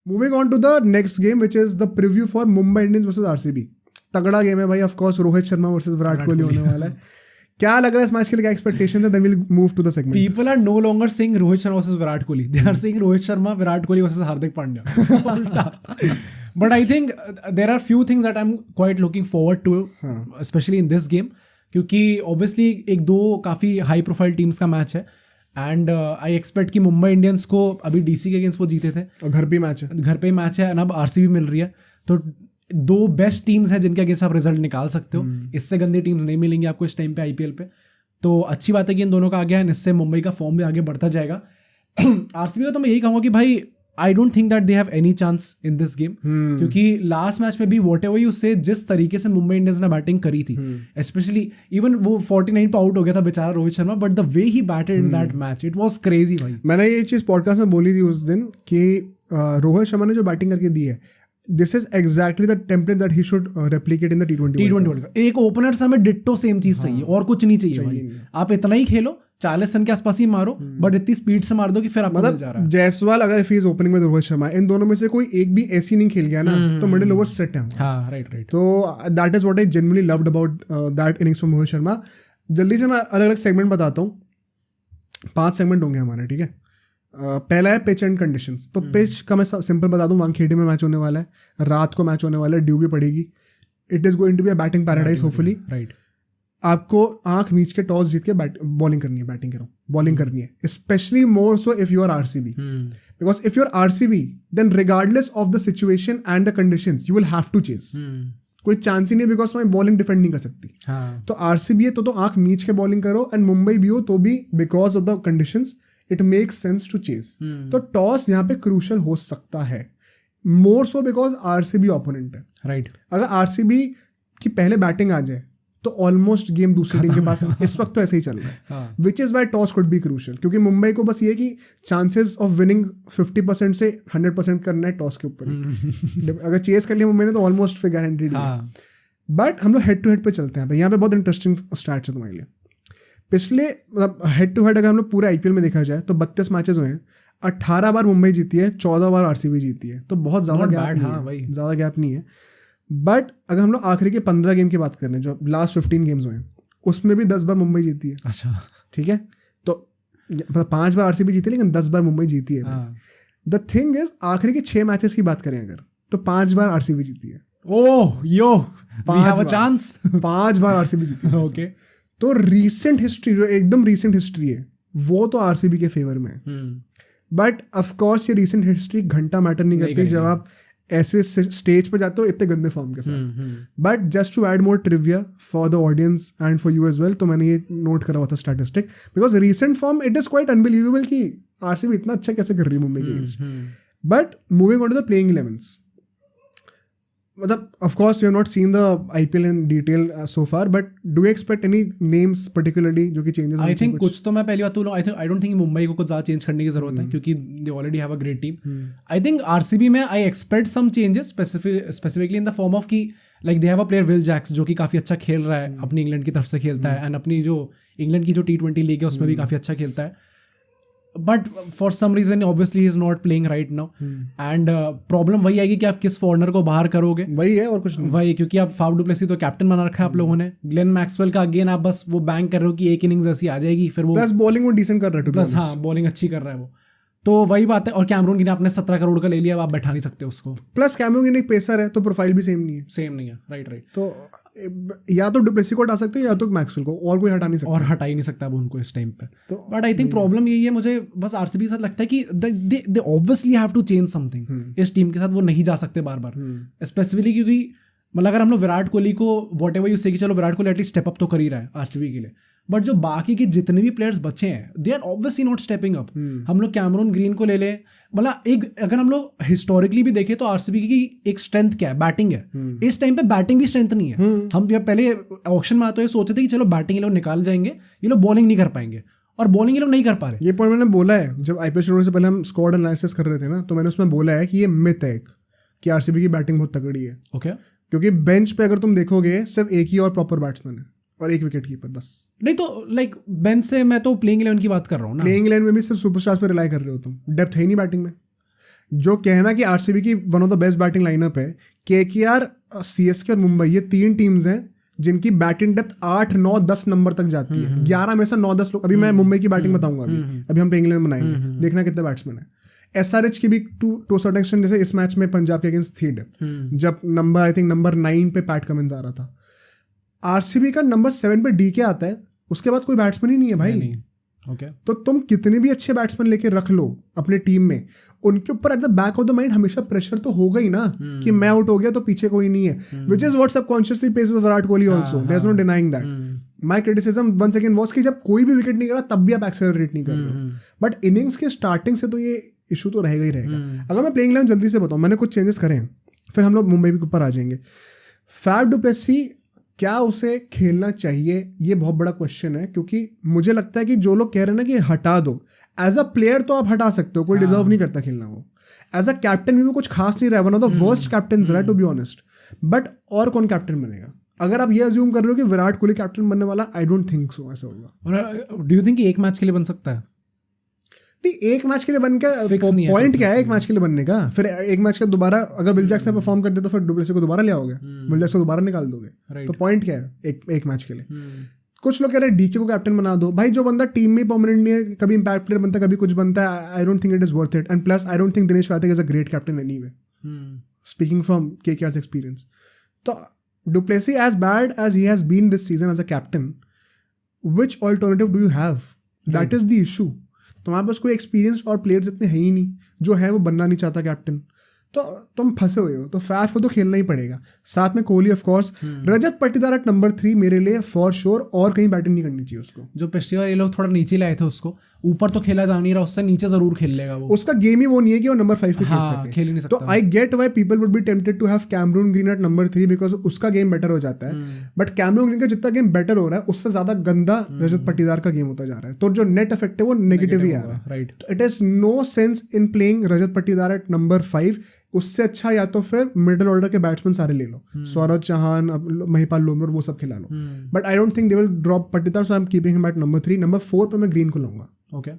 Moving on to the next game which is the preview for Mumbai Indians versus RCB. तगड़ा game है भाई. Of course Rohit Sharma versus Virat Kohli होने वाला है. क्या लग रहा है इस मैच के लिए, क्या एक्सपेक्टेशन है? Then will move to the segment. People are no longer saying Rohit Sharma versus Virat Kohli. They are saying Rohit Sharma, Virat Kohli versus Hardik Pandya. But I think there are few things that I'm quite looking forward to, especially in this game. क्योंकि obviously एक दो काफ़ी high profile teams का match है. And I expect कि Mumbai Indians को अभी DC के अगेंस्ट वो जीते थे और घर पे मैच है, घर पे मैच है, अब आरसीबी मिल रही है. तो दो बेस्ट टीम्स हैं जिनके अगेंस्ट आप रिजल्ट निकाल सकते हो. इससे गंदी टीम्स नहीं मिलेंगी आपको इस टाइम पे आईपीएल पे. तो अच्छी बात है कि इन दोनों का आगे है. इससे मुंबई का फॉर्म भी आगे बढ़ता जाएगा. आरसीबी का तो मैं यही कहूँगा कि भाई आई don't think that they have any chance in this game. क्योंकि लास्ट मैच में भी वॉट एवर यू से जिस तरीके से मुंबई इंडियंस ने बैटिंग करी थी, स्पेशली इवन वो 49 पे आउट हो गया था बेचारा Rohit Sharma, but the way he batted in that match it was crazy भाई. मैंने ये चीज़ पॉडकास्ट में बोली थी उस दिन कि रोहित शर्मा ने जो बैटिंग करके दी है, this is exactly the template that he should replicate in the T20 world cup. एक ओपनर से हमें डिट्टो सेम चीज चाहिए और कुछ नहीं चाहिए भाई. आप इतना ही खेलो, 40 रन के आसपास ही मारो, बट इतनी स्पीड से मार दो कि फिर आपको मिल जा रहा है. जायसवाल अगर इफ ही इज ओपनिंग में रोहित शर्मा, इन दोनों में से कोई एक भी ऐसी नहीं खेल गया ना तो मिडिल ओवर सेट है. हाँ राइट. तो that is what I genuinely loved about that innings from Rohit Sharma. जल्दी से मैं अलग अलग सेगमेंट बताता हूँ. 5 सेगमेंट होंगे हमारे, ठीक है. पहला है पिच एंड कंडीशंस. तो पिच का मैं सिंपल बता दूं, वानखेड़े में मैच होने वाला है, रात को मैच होने वाला है, ड्यू भी पड़ेगी. It is going to be a batting paradise hopefully. Right. आपको आंख मीच के टॉस जीत के बॉलिंग करनी है, बैटिंग करो बॉलिंग करनी है. Specially more so if you are RCB, because if you are RCB then regardless of the situation and the conditions you will have to chase. कोई चांस ही नहीं, बिकॉज मैं बॉलिंग डिफेंड नहीं कर सकती. तो आरसीबी है तो आंख मीच के बॉलिंग करो. एंड मुंबई भी हो तो भी because of the conditions it makes sense to chase. तो टॉस यहाँ पे क्रूशल हो सकता है, more so because RCB opponent है. राइट. अगर आरसीबी की पहले बैटिंग आ जाए तो ऑलमोस्ट गेम दूसरी टीम के पास इस वक्त तो ऐसे ही चल रहा है, which is why toss could be crucial. क्योंकि मुंबई को बस ये कि चांसेस ऑफ विनिंग 50% से 100% करना है टॉस के ऊपर. अगर चेस कर लिया मुंबई ने तो ऑलमोस्ट फिर गारंटीड है. बट हम लोग हेड टू हेड पे चलते हैं. यहाँ पे बहुत इंटरेस्टिंग स्टार्ट है तुम्हारे लिए. पिछले मतलब हेड टू हेड अगर हम लोग पूरे आईपीएल में देखा जाए तो 32 मैचेस हुए हैं, 18 बार मुंबई जीती है, 14 बार आरसीबी जीती है. तो बहुत ज़्यादा गैप नहीं है. बट अगर हम लोग आखिरी के 15 गेम की बात कर रहे हैं, जो लास्ट 15 गेम्स हुए हैं, उसमें भी 10 बार मुंबई जीती है. अच्छा, ठीक है. तो मतलब 5 बार आरसीबी जीती है लेकिन 10 बार मुंबई जीती है. द थिंग इज आखिरी के 6 मैचेस की बात करें अगर, तो 5 बार आरसीबी जीती है. Oh yo, we have a chance. 5 बार आरसीबी जीती है. ओके. तो रीसेंट हिस्ट्री, जो एकदम रीसेंट हिस्ट्री है, वो तो आरसीबी के फेवर में है. बट ऑफकोर्स ये रीसेंट हिस्ट्री घंटा मैटर नहीं करती जब आप ऐसे स्टेज पर जाते हो इतने गंदे फॉर्म के साथ. But just to add more trivia for the audience and for you as well, तो मैंने ये नोट करा हुआ था statistic, because recent form it is quite unbelievable कि आरसीबी इतना अच्छा कैसे कर रही है मुंबई के against. But moving on to the playing 11s, मतलब of course you have not seen the IPL in detail so far, but do you expect any names particularly जो कि चेंजेस? आई थिंक कुछ तो मैं पहली बात बोलूँ, आई डोंट थिंक मुंबई को कुछ ज़्यादा चेंज करने की जरूरत है क्योंकि they already have a great team. I think RCB में I expect some changes specifically in the form of कि like they have a player Will Jacks जो कि काफ़ी अच्छा खेल रहा है, अपनी इंग्लैंड की तरफ से खेलता है, एंड अपनी जो इंग्लैंड की जो T20 लीग है उसमें भी काफ़ी अच्छा खेलता है. But for some reason obviously he is not playing right now. And problem वही आएगी कि आप किस फॉरनर को बाहर करोगे. वही है और कुछ नहीं. वही, क्योंकि आप फाफ डु प्लेसी तो कैप्टन बना रखा है आप लोगों ने. ग्लेन मैक्सवेल का अगेन आप बस वो बैंक कर रहे हो कि एक इनिंग्स ऐसी आ जाएगी, फिर वो प्लस बॉलिंग वो डिसेंट कर रहा है. प्लस हाँ बॉलिंग अच्छी कर रहा है वो. तो वही बात है. और कैमरून गिल आपने 17 करोड़ का ले लिया, अब आप बैठा नहीं सकते उसको. प्लस कैमरून गिल एक पेसर है तो प्रोफाइल भी सेम नहीं है. राइट. तो या तो डुप्लेसी को हटा सकते हैं या तो मैक्सवेल को, और कोई हटा नहीं सकता. और हटा ही नहीं सकता अब उनको इस टाइम पे. बट आई थिंक प्रॉब्लम यही है, मुझे बस आरसीबी के साथ लगता है कि they obviously have to change something. इस टीम के साथ वो नहीं जा सकते बार बार, स्पेसिफिकली क्योंकि मतलब अगर हम लोग विराट कोहली को वॉट एवर यू से कि चलो Virat Kohli at least step up तो कर ही रहा है आरसीबी के लिए, बट जो बाकी के जितने भी प्लेयर्स बचे हैं they are obviously not stepping up. हम लोग कैमरून ग्रीन को ले लें, मतलब एक अगर हम लोग हिस्टोरिकली भी देखें तो आरसीबी की एक स्ट्रेंथ क्या है, बैटिंग है. इस टाइम पे बैटिंग भी स्ट्रेंथ नहीं है. हम पहले ऑक्शन में आते हुए सोचे थे कि चलो बैटिंग ये लोग निकाल जाएंगे, ये लोग बॉलिंग नहीं कर पाएंगे, और बॉलिंग ये लोग नहीं कर पा रहे. ये पॉइंट मैंने बोला है जब आईपीएल शुरू होने से पहले हम स्क्वाड एनालिसिस कर रहे थे ना, तो मैंने उसमें बोला है कि ये मिथ है कि आरसीबी की बैटिंग बहुत तगड़ी है. ओके. क्योंकि बेंच पे अगर तुम देखोगे सिर्फ एक ही और प्रॉपर बैट्समैन है और एक विकेट कीपर बस. नहीं तो लाइक बेंच से मैं तो प्लेइंग 11 की बात कर रहा हूँ ना. प्लेइंग 11 में भी सिर्फ सुपरस्टार्स पे रिलाई कर रहे हो तुम, डेप्थ है ही नहीं बैटिंग में. जो कहना कि आरसीबी की one of the best batting lineup है, केकेआर, सीएसके और मुंबई, ये 3 टीम्स हैं जिनकी बैटिंग डेप्थ 8, 9, 10 नंबर तक जाती है। 11 में से 9, 10 लोग। अभी मैं मुंबई की बैटिंग बताऊंगा, अभी हम इंग्लैंड बनाएंगे, देखना कितने बैट्समैन है। एसआरएच की भी टू सर्टेन एक्सटेंट, जैसे इस मैच में पंजाब के अगेंस्ट थी डेप्थ, जब नंबर 9 पे पैट कमिंस आ रहा था। आरसीबी का नंबर 7 पे डीके आता है, उसके बाद कोई बैट्समैन ही नहीं है भाई। Okay. तो तुम कितने भी अच्छे बैट्समैन लेके रख लो अपने टीम में, उनके ऊपर at the back of the mind हमेशा प्रेशर तो होगा ही ना कि मैं आउट हो गया तो पीछे कोई नहीं है, which is what subconsciously plays with Virat Kohli also, there is no denying that. My criticism once again was कि जब कोई भी विकेट नहीं करा तब भी आप एक्सेलरेट नहीं कर रहे हो, बट इनिंग्स के स्टार्टिंग से तो ये इशू तो रहेगा ही रहेगा। अगर मैं प्लेइंग इलेवन जल्दी से बताऊं, मैंने कुछ चेंजेस करे हैं, फिर हम लोग मुंबई के ऊपर आ जाएंगे। फैफ डु प्लेसी, क्या उसे खेलना चाहिए, ये बहुत बड़ा क्वेश्चन है, क्योंकि मुझे लगता है कि जो लोग कह रहे हैं ना कि हटा दो, एज अ प्लेयर तो आप हटा सकते हो, कोई डिजर्व नहीं करता खेलना वो। एज अ कैप्टन भी वो कुछ खास नहीं रहा, one of the worst captain रहा टू बी ऑनेस्ट। बट और कौन कैप्टन बनेगा? अगर आप ये अज्यूम कर रहे हो कि विराट कोहली कैप्टन बनने वाला, आई डोंट थिंक सो ऐसा होगा। डू यू थिंक एक मैच के लिए बन सकता है? नहीं, एक मैच के लिए बन के पॉइंट क्या है एक मैच के लिए बनने का? फिर एक मैच का दोबारा अगर विल जैक्स परफॉर्म कर दे तो फिर डुप्लेसी को दोबारा ले आओगे, विल जैक्स को दोबारा निकाल दोगे, तो पॉइंट क्या है एक मैच के लिए? कुछ लोग कह रहे हैं डीके को कैप्टन बना दो। भाई जो बंदा टीम में परमानेंट नहीं है, कभी इंपैक्ट प्लेयर बनता है, कभी कुछ बनता है, I don't think it is worth it. And plus I don't think Dinesh Karthik is a great captain anyway, speaking from KKR's experience. तो du Plessis as bad as he has been this season as a captain, which alternative do you have? That is the issue. तुम्हारे पास कोई experience और players इतने हैं ही नहीं, जो है वो बनना नहीं चाहता कैप्टन, तो तुम फंसे हुए हो। तो फैफ को तो खेलना ही पड़ेगा, साथ में Kohli of course. Rajat Patidar at number 3 मेरे लिए फॉर श्योर, और कहीं बैटिंग नहीं करनी चाहिए उसको। जो पिछली बार ये लोग थोड़ा नीचे लाए थे उसको, ऊपर तो खेला जा नहीं रहा, उससे नीचे जरूर खेल लेगा वो। उसका गेम ही वो नहीं है कि वो नंबर 5 पे खेल सके, खेल ही नहीं सकता। तो I get why people would be tempted to have Cameron Green at number 3 because उसका गेम बेटर हो जाता है। बट कैमरून ग्रीन का जितना गेम बेटर हो रहा है, उससे ज्यादा गंदा रजत पाटीदार का गेम होता जा रहा है, तो जो नेट इफेक्ट है वो नेगेटिव ही आ रहा है। Right, it is no sense in playing Rajat Patidar at number 5। उससे अच्छा या तो फिर मिडिल ऑर्डर के बैट्समैन सारे ले लो, सौरभ चौहान, महिपाल लोमर, वो सब खिला लो। But I don't think they will drop Patidar, so I am keeping him at number 3। Number 4 पे मैं ग्रीन को लूंगा। ओके,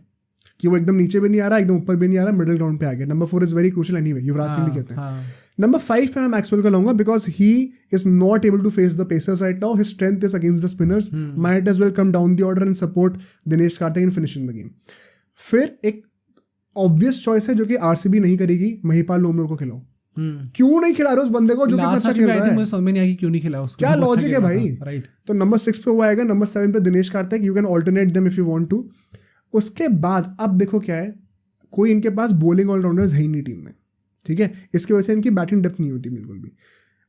कि वो एकदम नीचे भी नहीं आ रहा, एकदम ऊपर भी नहीं आ रहा, मिडिल ग्राउंड पे आ गया। Number 4 is very crucial anyway, Yuvraj Singh भी कहते हैं। नंबर 5 पे मैं मैक्सवेल का लाऊंगा, because he is not able to face the pacers right now, his strength is against the spinners, might as well come down the order and support Dinesh Karthik in finishing the game. फिर एक obvious choice है जो कि RCB नहीं करेगी, महिपाल लोमर को खिलाओ। क्यों नहीं खिला रहे उस बंदे को जो कि अच्छा खेल रहा है? मुझे समझ में नहीं आया कि क्यों नहीं खिला उसको, क्या लॉजिक है भाई? राइट, तो नंबर 6 पे वो आएगा, नंबर 7 पे Dinesh Karthik, you can alternate them if you want to. उसके बाद अब देखो क्या है, कोई इनके पास बॉलिंग ऑलराउंडर्स है ही नहीं टीम में, ठीक है? इसकी वजह से इनकी बैटिंग डेप्थ नहीं होती बिल्कुल भी,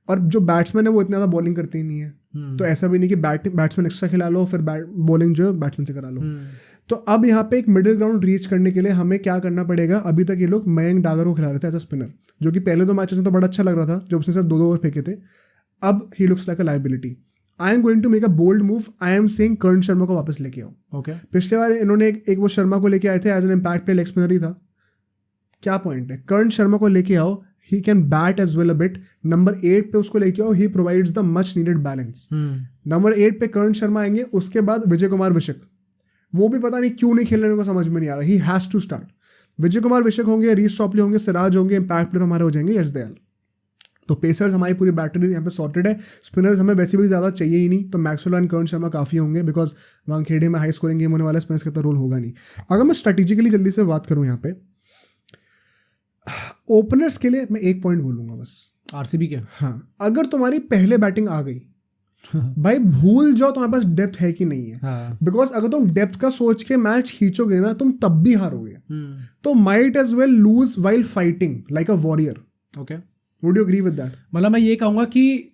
और जो बैट्समैन है वो इतना ज़्यादा बॉलिंग करते ही नहीं है। तो ऐसा भी नहीं कि बैट्समैन एक्स्ट्रा खिला लो फिर बॉलिंग जो है बैट्समैन से करा लो। तो अब यहाँ पे एक मिडिल ग्राउंड रीच करने के लिए हमें क्या करना पड़ेगा? अभी तक ये लोग मयंक डागर को खिला रहे थे एज अ स्पिनर, जो कि पहले 2 मैचेस में तो बड़ा अच्छा लग रहा था जब उसने सिर्फ 2 ओवर फेंके थे। अब he looks like a liability. I am going to make a bold move, I am saying Karn Sharma को वापस लेके आओ। ओके, पिछले बार इन्होंने एक वो शर्मा को लेके आए थे as an impact player, leg spinner ही था। क्या पॉइंट है? कर्ण शर्मा को लेके आओ, he can bat as well a bit. Number 8 पे उसको लेके आओ, he provides the much needed balance. Number 8 पे कर्ण शर्मा आएंगे, उसके बाद विजय कुमार विशक, वो भी पता नहीं क्यों नहीं खेलने को समझ में नहीं आ रहा, he has to start. Vijay Kumar विशक होंगे, रीस टॉपली होंगे, सिराज होंगे, इंपैक्ट प्लेयर हमारे हो जाएंगे यश दयाल। तो पेसर्स हमारी पूरी बैटरी यहाँ पे सॉर्टेड है। स्पिनर्स हमें वैसे भी ज़्यादा चाहिए ही नहीं, तो मैक्सवेल एंड कर्ण शर्मा काफ़ी होंगे, बिकॉज वानखेड़े में हाई स्कोरिंग गेम होने वाला है, स्पिनर्स का तो रोल होगा नहीं। अगर मैं स्ट्रेटेजिकली जल्दी से बात करूँ यहाँ पे ओपनर्स के लिए, मैं एक पॉइंट बोलूँगा बस, आरसीबी के। हाँ, अगर तुम्हारी पहले बैटिंग आ गई भाई भूल जाओ तुम्हारे पास डेप्थ है कि नहीं है। बिकॉज अगर तुम डेप्थ का सोच के मैच खींचोगे ना, तुम तब भी हारोगे। तो might as well lose while fighting like a warrior. Okay, would you agree with that? मतलब मैं ये कहूंगा कि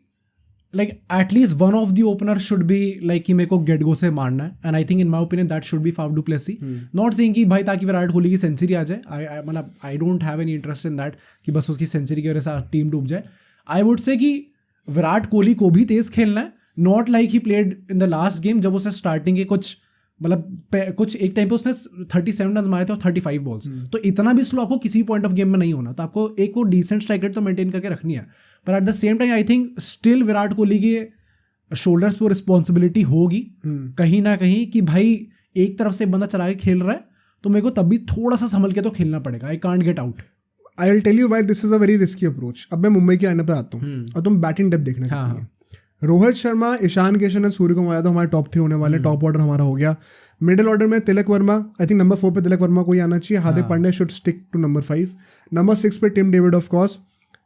like at least one of the opener should be like कि मेरे को गेट गो से मारना है, and I think in my opinion that should be Faf du Plessis. Not saying कि भाई ताकि विराट कोहली की सेंचुरी आ जाए, मतलब I don't have any interest in that कि बस उसकी सेंचुरी की वजह से टीम डूब जाए। आई वुड से कि विराट कोहली को भी तेज खेलना है, not like he played in the last game, जब उसने स्टार्टिंग के कुछ एक टाइम पे उसने 37 रन मारे थे और 35 बॉल्स। तो इतना भी स्लो आपको किसी पॉइंट ऑफ गेम में नहीं होना, तो आपको एक वो डिसेंट स्ट्राइक रेट तो मेंटेन करके रखनी है। पर at the same time I think still Virat Kohli के शोल्डर्स पे रिस्पॉन्सिबिलिटी होगी कहीं ना कहीं कि भाई एक तरफ से बंदा चला के खेल रहा है, तो मेरे को तब भी थोड़ा सा संभल के तो खेलना पड़ेगा। I can't get out. I will tell you why this is a very risky approach. अब मैं मुंबई के आने पे आता हूँ और तुम बैटिंग डेप्थ देखना चाहती है. रोहित शर्मा, ईशान किशन और सूर्य कुमार यादव हमारे टॉप 3 होने वाले. टॉप ऑर्डर हमारा हो गया. मिडिल ऑर्डर में Tilak Varma, I think number 4 पे तिलक वर्मा को ही आना चाहिए. Hardik Pandya should stick to number 5. Number 6 पे टिम डेविड ऑफ कोर्स.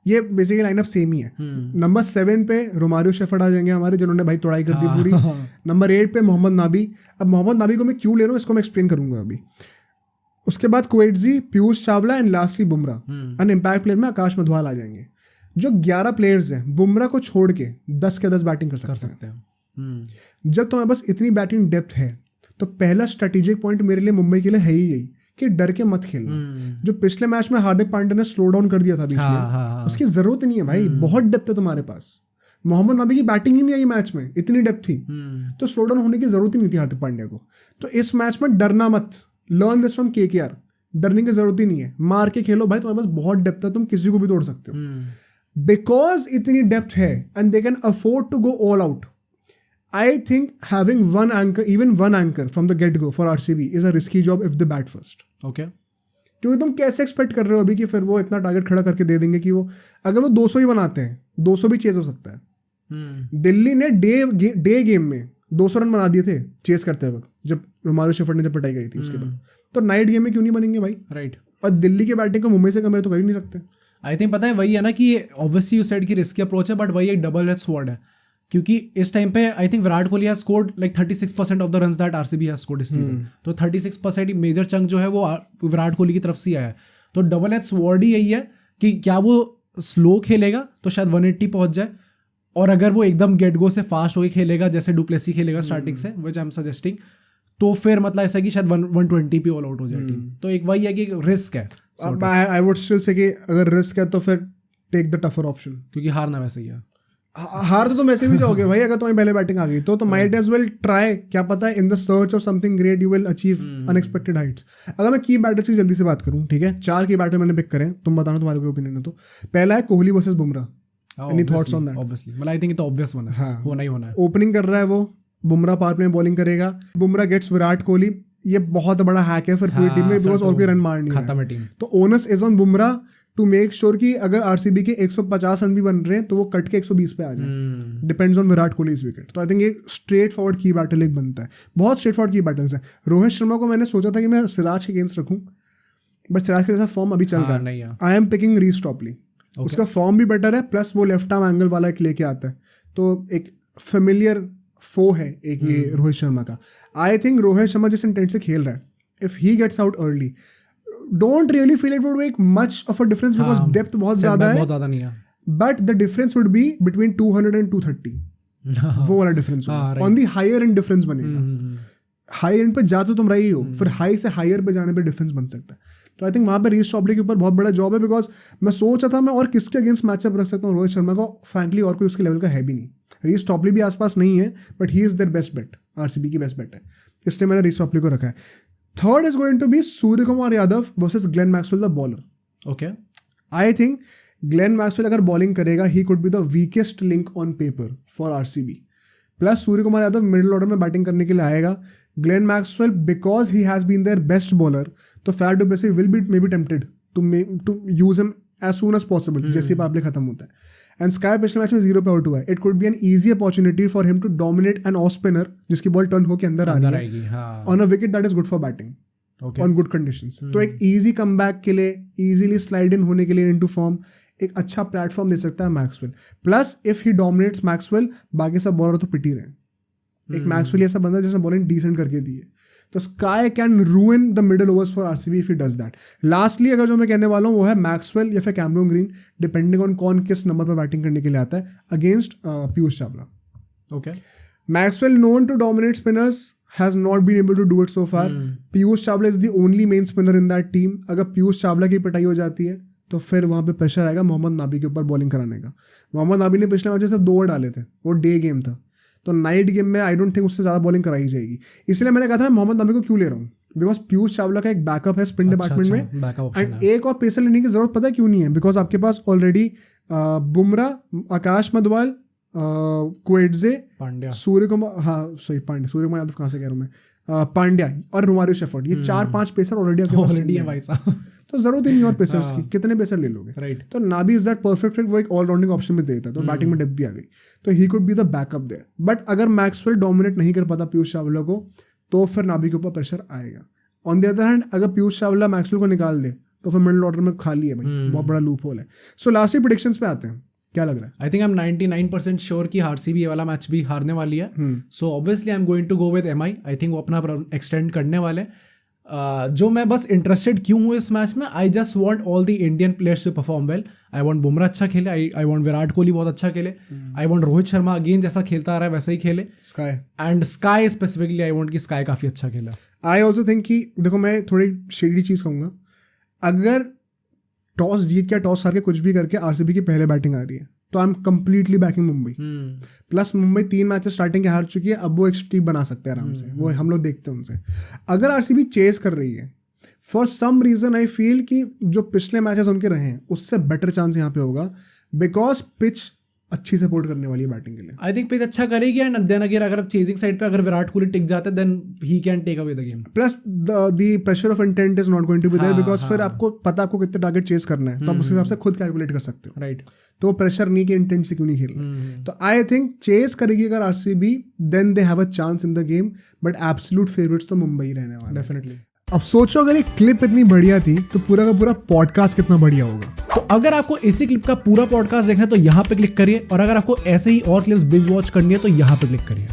ये बेसिकली लाइनअप सेम ही है. नंबर 7 पे रोमारियो शेफर्ड आ जाएंगे हमारे, जिन्होंने भाई तोड़ाई कर दी पूरी. नंबर 8 पे मोहम्मद नाबी. अब मोहम्मद नाबी को मैं क्यों ले रहा हूँ इसको मैं एक्सप्लेन करूंगा अभी. उसके बाद Coetzee, Piyush Chawla and lastly Bumrah. And impact player में आकाश मधवाल आ जाएंगे. जो 11 प्लेयर्स हैं, बुमराह को छोड़ के 10 के 10 बैटिंग कर सकते हैं. जब तुम्हारे पास इतनी बैटिंग डेप्थ है तो पहला स्ट्रेटेजिक पॉइंट मेरे लिए मुंबई के लिए है ही यही कि डर के मत खेलना. जो पिछले मैच में हार्दिक पांड्या ने स्लो डाउन कर दिया था बीच में, उसकी जरूरत नहीं है भाई. बहुत डेप्थ है तुम्हारे पास. मोहम्मद नबी की बैटिंग ही नहीं आई मैच में, इतनी डेप्थ थी. तो स्लो डाउन होने की जरूरत ही नहीं थी हार्दिक पांड्या को. तो इस मैच में डरना मत. Learn this from KKR. डरने की जरूरत ही नहीं है. मार के खेलो भाई, तुम्हारे पास बहुत डेप्थ है, तुम किसी को भी तोड़ सकते हो. बिकॉज इतनी डेप्थ है and they can afford to go all out. I think having one anchor from the get-go for RCB is a risky job if they bat first. Okay. क्योंकि तुम कैसे एक्सपेक्ट कर रहे हो अभी कि फिर वो इतना टारगेट खड़ा करके दे देंगे कि वो अगर वो 200 ही बनाते हैं, 200 भी चेज हो सकता है. दिल्ली ने डे गेम में 200 रन बना दिए थे चेस करते वक्त, जब रोमारियो शेफर्ड ने जब पिटाई करी थी उसके बाद. तो नाइट गेम में क्यों नहीं बनेंगे भाई? राइट. और दिल्ली की बैटिंग को मुंबई से कंपेयर तो कर ही नहीं सकते. आई थिंक पता है वही है ना कि ऑब्वियसली उस साइड की रिस्की अप्रोच है, बट वही एक डबल एज स्वॉर्ड है. क्योंकि इस टाइम पे I think Virat Kohli has scored like 36% of the runs that RCB has scored इस सीजन. तो 36% मेजर चंक जो है वो विराट कोहली की तरफ से आया है. तो डबल एज स्वॉर्ड ही यही है कि क्या वो स्लो खेलेगा तो शायद 180 पहुंच जाए, और अगर वो एकदम गेट गो से फास्ट होकर खेलेगा जैसे डुप्लेसी खेलेगा स्टार्टिंग से, विच आई एम सजेस्टिंग, तो फिर मतलब ऐसा है कि शायद 120 पे ऑल आउट हो जाए टीम. तो एक वही है कि रिस्क है. आई वुड स्टिल से कि अगर रिस्क है तो फिर टेक द टफर ऑप्शन, क्योंकि हारना वैसे ही है. हार तो तुम ऐसे भी जाओगे भाई अगर तुम्हें पहले बैटिंग आ गई तो माइट एज वेल ट्राई. क्या पता है in the search of something great you will achieve unexpected Heights. अगर मैं की बैटर्स की जल्दी से बात करूं, ठीक है, 4 की बैटर मैंने पिक करें, तुम बताना तुम्हारे कोई ओपिनियन है तो. पहला है Kohli versus Bumrah. Any thoughts on that? Obviously मतलब I think it obvious one है. हाँ, होना ही होना है. ओपनिंग कर रहा है वो, बुमराह पावर प्ले में बॉलिंग करेगा. बुमराह गेट्स विराट कोहली. ये बहुत बड़ा हैक है फिर पूरी टीम में, बिकॉज और कोई रन मार नहीं है. तो onus is on Bumrah to make sure कि अगर आरसीबी के 150 रन भी बन रहे हैं तो वो कट के 120 पे आ जाए. डिपेंड्स ऑन विराट कोहली इस विकेट. तो आई थिंक ये स्ट्रेट फॉरवर्ड की बैटल एक बनता है. बहुत स्ट्रेट फॉरवर्ड की बैटल्स है. रोहित शर्मा को मैंने सोचा था कि मैं सिराज के अगेंस्ट रखूं, बट सिराज के जैसा फॉर्म अभी चल रहा है. I am picking Reece Topley. उसका फॉर्म भी बेटर है, प्लस वो लेफ्ट आर्म एंगल वाला एक लेके आता है, तो एक फेमिलियर फो है एक ये रोहित शर्मा का. आई थिंक रोहित शर्मा जिस इंटेंट से खेल रहा है, if he gets out early, don't really feel it would make much of a difference because depth बहुत ज़्यादा नहीं है. But the difference would be between 200 and 230. वो वाला difference on the higher end difference बनेगा. हाई एंड पे जा तो तुम रही हो, फिर हाई से हायर पे जाने पे डिफरेंस बन सकता है. तो आई थिंक वहाँ पे रीस टॉपली के ऊपर बहुत बड़ा जॉब है. बिकॉज मैं सोचा था मैं और किसके अगेंस्ट मैचअप रख सकता हूँ रोहित शर्मा को. फ्रैंकली और कोई उसके लेवल का है भी नहीं. रीस टॉपली भी आसपास नहीं है, but he is their best bet. RCB की बेस्ट बेट है, इसलिए मैंने रीस टॉपली को रखा है. Third is going to be Surya Kumar Yadav versus Glenn Maxwell, the bowler. Okay. I think Glenn Maxwell अगर bowling करेगा, he could be the weakest link on paper for RCB. Plus Surya Kumar Yadav middle order में batting करने के लिए आएगा. Glenn Maxwell because he has been their best bowler, तो Faf du Plessis will be maybe tempted to use him as soon as possible. जैसे ही पावले खत्म होता है. एंड स्काई पिछले मैच में 0 पे आउट हुआ है. It could be an easy opportunity for him to dominate an off spinner जिसकी बॉल टर्न होकर अंदर आ रही है on a wicket that is good for batting on good conditions. तो एक ईजी कमबैक के लिए, इजीली स्लाइड इन होने के लिए इनटू फॉर्म एक अच्छा प्लेटफॉर्म दे सकता है Maxwell. Plus if he dominates Maxwell, बाकी सब बॉलर तो पिट ही रहे. एक मैक्सवेल ऐसा बंदा जिसने बॉलिंग डिसेंट करके दी है. तो sky can रूइन the middle overs for RCB if he does that. Lastly अगर जो मैं कहने वाला हूँ वो है मैक्सवेल या फिर कैमरन ग्रीन, डिपेंडिंग ऑन कौन किस नंबर पर बैटिंग करने के लिए आता है, against Piyush Chawla. Okay. Maxwell known to dominate spinners has not been able to do it so far. Piyush Chawla is the only main spinner in that team. अगर पीयूष चावला की पिटाई हो जाती है तो फिर वहाँ पे प्रेशर आएगा मोहम्मद नाबी के ऊपर बॉलिंग कराने का. मोहम्मद नाबी ने पिछले मैच से 2 ओवर डाले थे, वो डे गेम था, तो नाइट गेम में आई डोंट थिंक उससे ज़्यादा बॉलिंग कराई जाएगी. इसलिए मैंने कहा था मैं मोहम्मद नाबी को क्यों ले रहा हूँ, बिकॉज पीयूष चावला का एक बैकअप है स्पिन डिपार्टमेंट में. एंड एक और पेसर लेने की जरूरत पता है क्यों नहीं है, बिकॉज आपके पास ऑलरेडी बुमराह, आकाश मधवाल, क्वेटजे, सूर्य कुमार, हाँ सॉरी पांड्या, सूर्य कुमार यादव कहाँ से कह रहा हूँ मैं, पांड्या और रोमारियो शेफर्ड, ये 4-5 पेसर ऑलरेडी है भाई साहब। तो जरूरत ही नहीं और पेसर्स की, कितने पेसर ले लोगे, राइट। तो Nabi is that perfect fit, वो एक ऑलराउंडिंग ऑप्शन भी देता है, तो बैटिंग में डेप्थ भी आ गई, तो he could be the backup there. But अगर मैक्सवेल डोमिनेट नहीं कर पाता पीयूष चावला को, तो फिर नाबी के ऊपर प्रेशर आएगा। ऑन द अदर हैंड, अगर पीयूष चावला मैक्सवेल को निकाल दे तो फिर मिडिल ऑर्डर में खाली है भाई, बहुत बड़ा लूप होल है। सो लास्ट प्रेडिक्शंस पे आते हैं, क्या लग रहा है? I think I am 99% sure कि आरसीबी ये वाला मैच भी हारने वाली है। So obviously I am going to go with MI. I think वो अपना एक्सटेंड करने वाले। जो मैं बस इंटरेस्टेड क्यों हूँ इस मैच में, I just want all the Indian players to perform well. I want Bumrah अच्छा खेले, आई वांट विराट कोहली बहुत अच्छा खेले, I want Rohit Sharma again जैसा खेलता आ रहा है वैसे ही खेले, SKY and SKY specifically I want कि स्काई काफ़ी अच्छा खेला। आई ऑल्सो थिंक कि देखो, मैं थोड़ी शेडी चीज़ कहूँगा, अगर टॉस जीत के टॉस हार के कुछ भी करके आरसीबी की पहले बैटिंग आ रही है, तो I am completely banking Mumbai. Plus Mumbai 3 matches starting के हार चुकी है, अब वो एक स्ट्रीक बना सकते हैं आराम से, वो हम लोग देखते हैं उनसे। अगर आरसीबी चेस कर रही है, for some reason I feel कि जो पिछले मैचेस उनके रहे हैं उससे बेटर चांस यहाँ पे होगा, बिकॉज पिच अच्छी सपोर्ट करने वाली है बैटिंग के लिए। आई थिंक पिच अच्छा करेगी, एंड देन अगर चेजिंग साइड पे अगर विराट कोहली टिक जाते then he can take away the game. Plus the pressure of intent is not going to be there, because फिर आपको पता आपको कितने टारगेट चेस करना है, तो आप उस हिसाब से खुद कैलकुलेट कर सकते हो, राइट। तो वो प्रेशर नहीं कि इंटेंट से क्यों नहीं खेलना। तो आई थिंक चेस करेगी अगर RCB, then they have a chance in the game, but absolute favourites तो मुंबई रहने वाले डेफिनेटली। अब सोचो अगर एक क्लिप इतनी बढ़िया थी तो पूरा का पूरा पॉडकास्ट कितना बढ़िया होगा। तो अगर आपको इसी क्लिप का पूरा पॉडकास्ट देखना है तो यहाँ पे क्लिक करिए, और अगर आपको ऐसे ही और क्लिप्स बिंज वॉच करनी है तो यहाँ पे क्लिक करिए।